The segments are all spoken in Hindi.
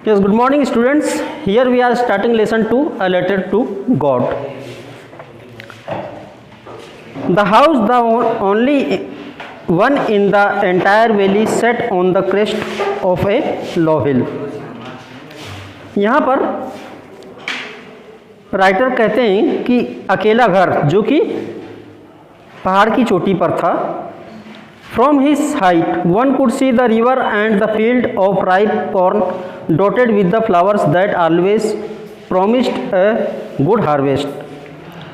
Yes, good morning students. Here we are starting lesson 2, a letter to God. The house, the only one in the entire valley, set on the crest of a low hill. यहाँ पर राइटर कहते हैं कि अकेला घर जो कि पहाड़ की चोटी पर था. From his height, one could see the river and the field of ripe corn dotted with the flowers that always promised a good harvest.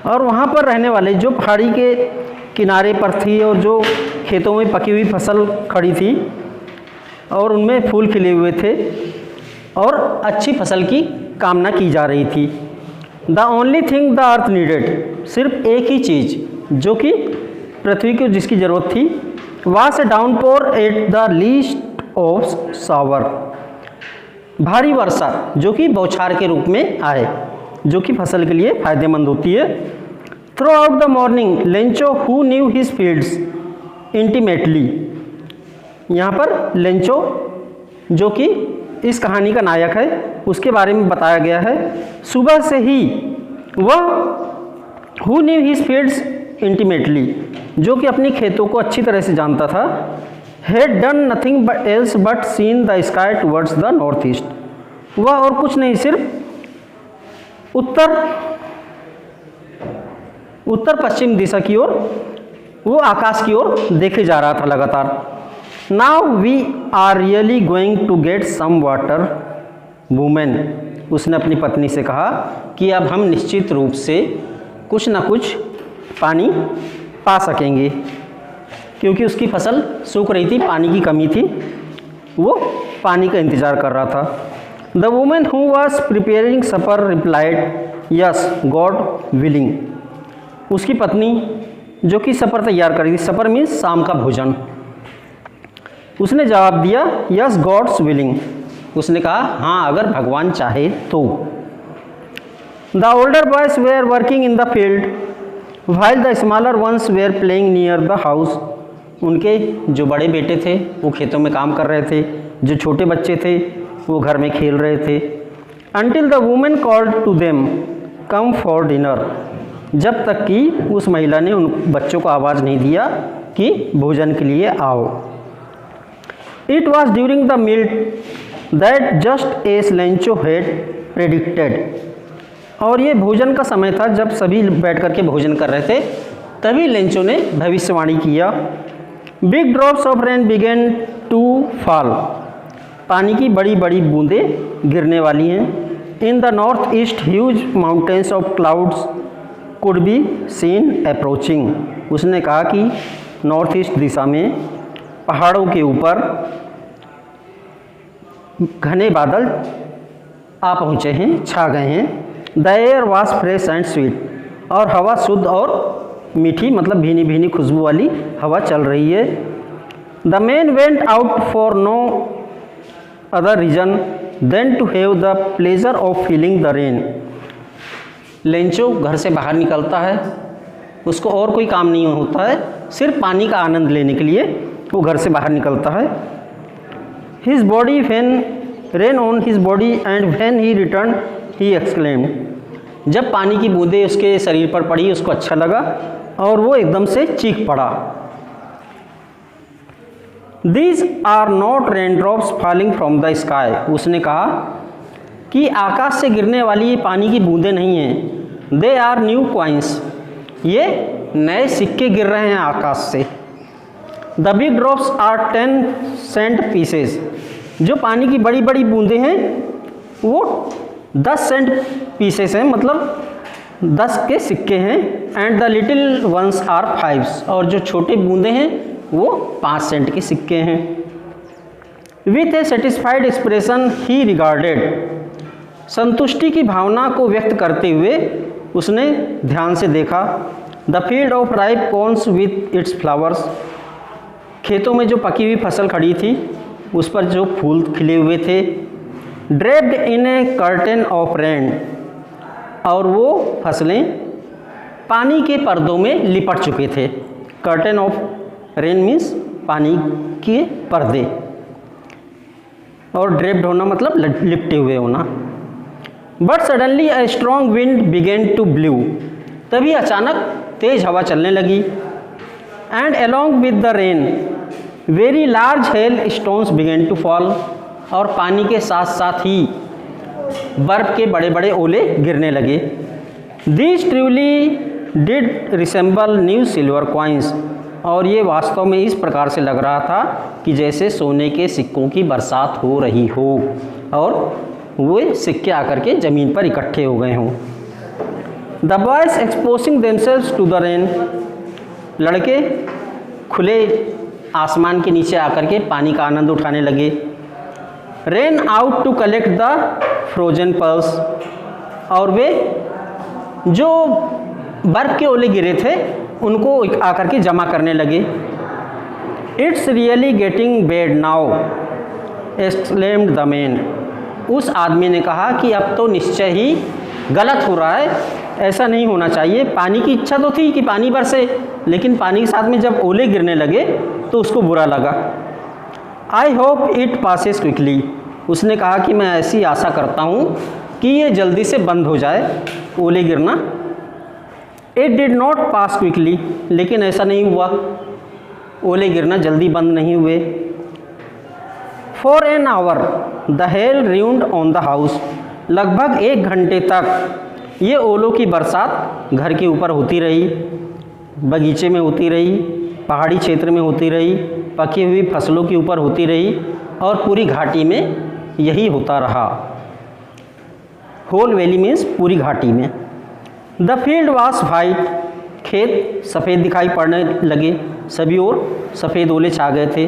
और वहाँ पर रहने वाले जो पहाड़ी के किनारे पर थी और जो खेतों में पकी हुई फसल खड़ी थी और उनमें फूल खिले हुए थे और अच्छी फसल की कामना की जा रही थी. The only thing the earth needed, सिर्फ एक ही चीज़ जो कि पृथ्वी को जिसकी ज़रूरत थी, was a downpour at the least of shower, भारी वर्षा जो कि बौछार के रूप में आए, जो कि फसल के लिए फायदेमंद होती है. Through out the morning Lencho who knew his fields intimately, यहाँ पर लेंचो जो कि इस कहानी का नायक है उसके बारे में बताया गया है. सुबह से ही वह who knew his fields intimately जो कि अपनी खेतों को अच्छी तरह से जानता था, had done nothing but else but seen the sky towards the north east, वह और कुछ नहीं सिर्फ उत्तर पश्चिम दिशा की ओर, वो आकाश की ओर देखे जा रहा था लगातार. Now we are really going to get some water woman, उसने अपनी पत्नी से कहा कि अब हम निश्चित रूप से कुछ ना कुछ पानी पा सकेंगे, क्योंकि उसकी फसल सूख रही थी, पानी की कमी थी, वो पानी का इंतज़ार कर रहा था. The woman who was preparing supper replied yes God willing, उसकी पत्नी जो कि सपर तैयार कर रही थी, सपर मीन्स शाम का भोजन, उसने जवाब दिया यस गॉड्स विलिंग, उसने कहा हाँ अगर भगवान चाहे तो. The older boys were working in the field while the smaller ones were playing near the house, उनके जो बड़े बेटे थे वो खेतों में काम कर रहे थे, जो छोटे बच्चे थे वो घर में खेल रहे थे. Until the woman called to them, come for dinner, जब तक कि उस महिला ने उन बच्चों को आवाज़ नहीं दिया कि भोजन के लिए आओ. It was during the meal that just as Lencho had predicted, और ये भोजन का समय था जब सभी बैठ कर के भोजन कर रहे थे, तभी लेंचो ने भविष्यवाणी किया. Big drops of rain began to fall, पानी की बड़ी बड़ी बूंदें गिरने वाली हैं. In the north east huge mountains of clouds could be seen approaching, उसने कहा कि नॉर्थ ईस्ट दिशा में पहाड़ों के ऊपर घने बादल आ पहुँचे हैं, छा गए हैं. The air was fresh and sweet, और हवा शुद्ध और मीठी मतलब भीनी भीनी खुशबू वाली हवा चल रही है. The man went out for no other reason than to have the pleasure of feeling the rain, Lencho घर से बाहर निकलता है, उसको और कोई काम नहीं होता है, सिर्फ पानी का आनंद लेने के लिए वो घर से बाहर निकलता है. His body when rain on his body and when he return he exclaimed, जब पानी की बूंदें उसके शरीर पर पड़ी उसको अच्छा लगा और वो एकदम से चीख पड़ा. These are not raindrops falling from the sky, उसने कहा कि आकाश से गिरने वाली ये पानी की बूंदें नहीं हैं. They are new coins, ये नए सिक्के गिर रहे हैं आकाश से. The big drops are 10 cent pieces, जो पानी की बड़ी बड़ी बूंदें हैं वो 10 सेंट पीसेस हैं, मतलब 10 के सिक्के हैं. And the little ones are 5, और जो छोटे बूंदे हैं वो 5 सेंट के सिक्के हैं. With A satisfied expression he regarded, संतुष्टि की भावना को व्यक्त करते हुए उसने ध्यान से देखा. The field of ripe corns with its flowers, खेतों में जो पकी हुई फसल खड़ी थी उस पर जो फूल खिले हुए थे. Draped in A curtain of rain, और वो फसलें पानी के पर्दों में लिपट चुके थे. कर्टेन ऑफ रेन मीन्स पानी के पर्दे. और ड्रेप्ड होना मतलब लिपटे हुए होना। But suddenly a strong wind began to blow, तभी अचानक तेज हवा चलने लगी। And along with the rain very large hailstones began to fall, और पानी के साथ साथ ही बर्फ़ के बड़े बड़े ओले गिरने लगे। This truly did resemble new silver coins, और ये वास्तव में इस प्रकार से लग रहा था कि जैसे सोने के सिक्कों की बरसात हो रही हो और वो सिक्के आकर के ज़मीन पर इकट्ठे हो गए हों। The boys exposing themselves to the rain, लड़के खुले आसमान के नीचे आकर के पानी का आनंद उठाने लगे। Ran out to collect the frozen pearls, और वे जो बर्फ़ के ओले गिरे थे उनको आकर के जमा करने लगे। It's really getting bad now exclaimed the man, उस आदमी ने कहा कि अब तो निश्चय ही गलत हो रहा है, ऐसा नहीं होना चाहिए। पानी की इच्छा तो थी कि पानी बरसे, लेकिन पानी के साथ में जब ओले गिरने लगे तो उसको बुरा लगा। I hope it passes quickly, उसने कहा कि मैं ऐसी आशा करता हूँ कि ये जल्दी से बंद हो जाए ओले गिरना। It did not pass quickly, लेकिन ऐसा नहीं हुआ, ओले गिरना जल्दी बंद नहीं हुए। For an hour the hell rained on the house, लगभग 1 घंटे तक ये ओलों की बरसात घर के ऊपर होती रही, बगीचे में होती रही, पहाड़ी क्षेत्र में होती रही, पकी हुई फसलों के ऊपर होती रही, और पूरी घाटी में यही होता रहा। होल वैली मीन्स पूरी घाटी में। द फील्ड वॉज वाइट, खेत सफ़ेद दिखाई पड़ने लगे, सभी ओर सफ़ेद ओले छा गए थे।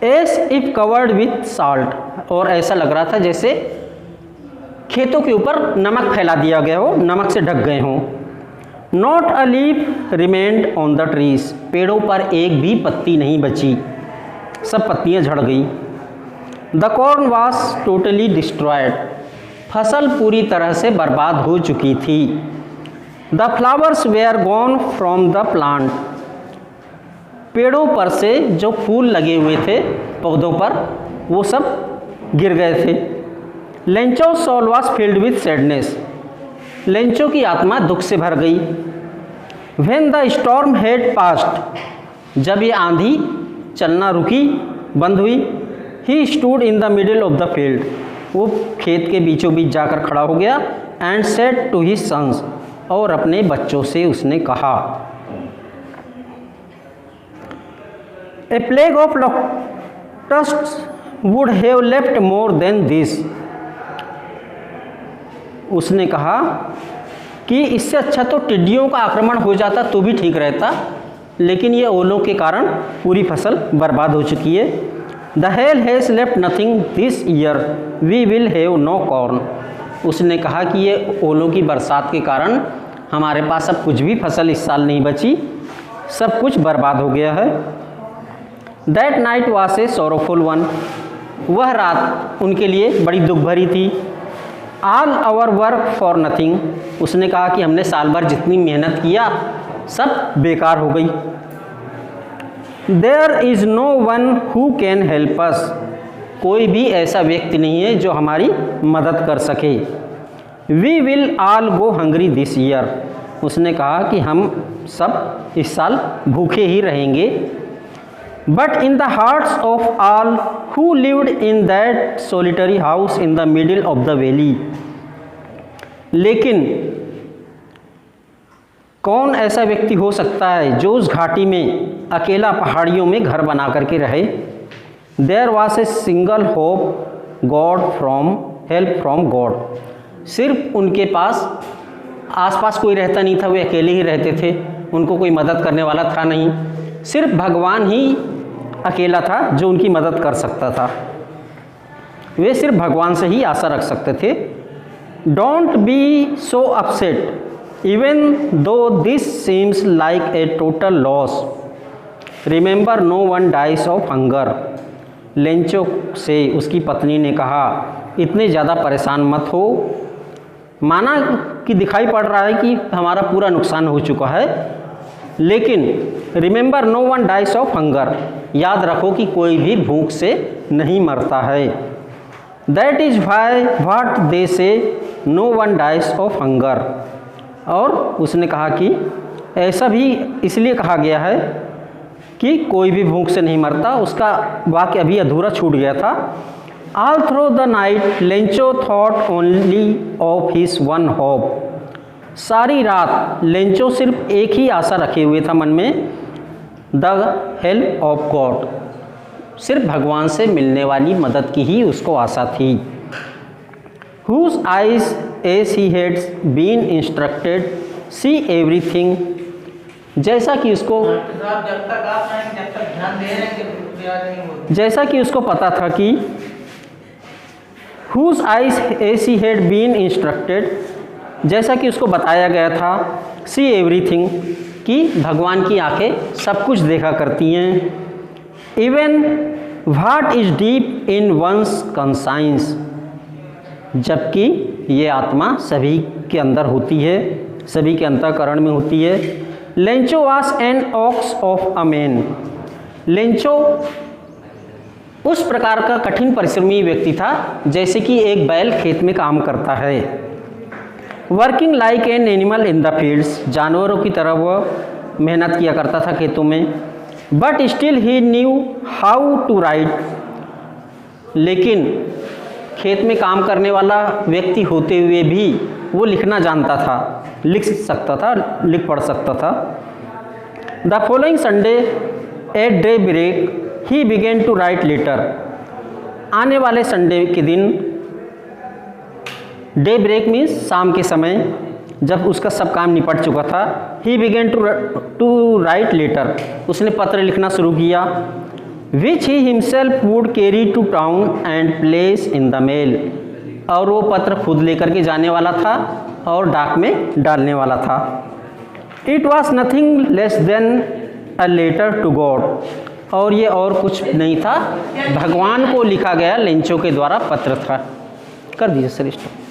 S if covered with salt, और ऐसा लग रहा था जैसे खेतों के ऊपर नमक फैला दिया गया हो, नमक से ढक गए हों। Not a leaf remained on the trees, पेड़ों पर एक भी पत्ती नहीं बची, सब पत्तियां झड़ गई। The corn was totally destroyed, फसल पूरी तरह से बर्बाद हो चुकी थी। The flowers were gone from the plant, पेड़ों पर से जो फूल लगे हुए थे पौधों पर वो सब गिर गए थे। Lencho soul was filled with sadness, Lencho की आत्मा दुख से भर गई। When the storm had passed, जब ये आंधी चलना रुकी, बंद हुई, he stood in the middle of the field, वो खेत के बीचों बीच जाकर खड़ा हो गया। And said to his sons, और अपने बच्चों से उसने कहा, a plague of locusts would have left more than this, उसने कहा कि इससे अच्छा तो टिड्डियों का आक्रमण हो जाता तो भी ठीक रहता, लेकिन ये ओलों के कारण पूरी फसल बर्बाद हो चुकी है। The hail has left nothing this year, we will have no corn, उसने कहा कि ये ओलों की बरसात के कारण हमारे पास अब कुछ भी फसल इस साल नहीं बची, सब कुछ बर्बाद हो गया है। That night was a sorrowful one, वह रात उनके लिए बड़ी दुख भरी थी। All our work for nothing, उसने कहा कि हमने साल भर जितनी मेहनत किया सब बेकार हो गई। There is no one who can help us, कोई भी ऐसा व्यक्ति नहीं है जो हमारी मदद कर सके। We will all go hungry this year, उसने कहा कि हम सब इस साल भूखे ही रहेंगे। But in the hearts of all who lived in that solitary house in the middle of the valley, लेकिन कौन ऐसा व्यक्ति हो सकता है जो उस घाटी में अकेला पहाड़ियों में घर बना करके रहे। There was a single hope God from help from God, सिर्फ उनके पास आसपास कोई रहता नहीं था, वे अकेले ही रहते थे, उनको कोई मदद करने वाला था नहीं, सिर्फ भगवान ही अकेला था जो उनकी मदद कर सकता था, वे सिर्फ भगवान से ही आशा रख सकते थे। Don't be so upset even though this seems like a total loss, remember no one dies of hunger, Lencho से उसकी पत्नी ने कहा इतने ज़्यादा परेशान मत हो, माना कि दिखाई पड़ रहा है कि हमारा पूरा नुकसान हो चुका है, लेकिन remember no one dies of hunger, याद रखो कि कोई भी भूख से नहीं मरता है। That is why what they say no one dies of hunger. और उसने कहा कि ऐसा भी इसलिए कहा गया है कि कोई भी भूख से नहीं मरता। उसका वाक्य अभी अधूरा छूट गया था। All through the night Lencho thought only of his one hope. सारी रात लेंचो सिर्फ एक ही आशा रखे हुए था मन में, द हेल्प ऑफ गॉड। सिर्फ भगवान से मिलने वाली मदद की ही उसको आशा थी। Whose eyes as he had been instructed see everything. जैसा कि उसको पता था कि whose eyes as he had been instructed, जैसा कि उसको बताया गया था, सी एवरीथिंग, कि भगवान की आंखें सब कुछ देखा करती हैं। Even what is deep in one's conscience, जबकि ये आत्मा सभी के अंदर होती है, सभी के अंतःकरण में होती है। Lencho was an ox of a man. Lencho उस प्रकार का कठिन परिश्रमी व्यक्ति था जैसे कि एक बैल खेत में काम करता है। Working like an animal in the fields, जानवरों की तरह वह मेहनत किया करता था खेतों में। But still he knew how to write, लेकिन खेत में काम करने वाला व्यक्ति होते हुए भी वो लिखना जानता था, लिख सकता था, लिख पढ़ सकता था। The following Sunday at daybreak he began to write letter. आने वाले संडे के दिन, डे ब्रेक मीन्स शाम के समय, जब उसका सब काम निपट चुका था, he began to write letter, उसने पत्र लिखना शुरू किया। Which he himself would carry to town and place in the mail, और वो पत्र खुद लेकर के जाने वाला था और डाक में डालने वाला था। It was nothing less than a letter to God, और ये और कुछ नहीं था, भगवान को लिखा गया लेंचो के द्वारा पत्र था। कर दीजिए सर स्टॉप।